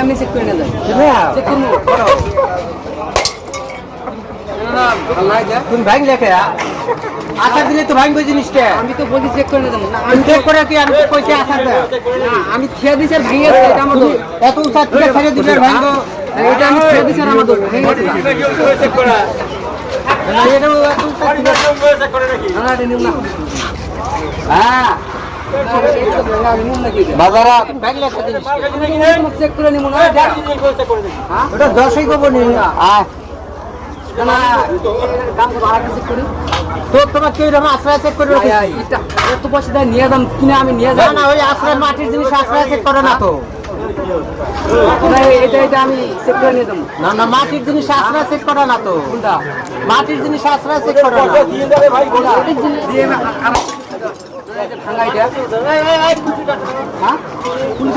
আমি চেক করে না তুমি ভাঙ দেখে আসার দিনে তো ভাঙবো জিনিসটা আমি তো বলছি চেক করে না আমি চেক করে কি আমি কইছি আসার আমি খেয়ে দিছি আর ভেঙে এটা আমার দোষ। এত উঁচা থেকে ছেড়ে দিবে ভাঙবো এটা আমি খেয়ে দিছি আর আমার দোষ ভেঙে গেছে না। না এটা নিউ না হ্যাঁ বাজারা ভাঙলে একটা জিনিস চেক করে নিব না ওটা দশই কব নি না দাম তো ভাড়া চেক করি তো তোমার কেউ এরকম আশ্রয় চেক করে রেখেছি এটা এত পয়সা দিয়ে নিয়ে যাম কিনে আমি নিয়ে না যাই না ওই আশ্রয় মাটির জিনিস আশ্রয় চেক করে না তো এটা আমি চেক করে নিয়ে যাবো না না মাটির জিনিস আশ্রয় চেক করে না তো কোনটা মাটির জিনিস আশ্রয় চেক করে না দিয়ে ভাঙা এটা হ্যাঁ পুলিশ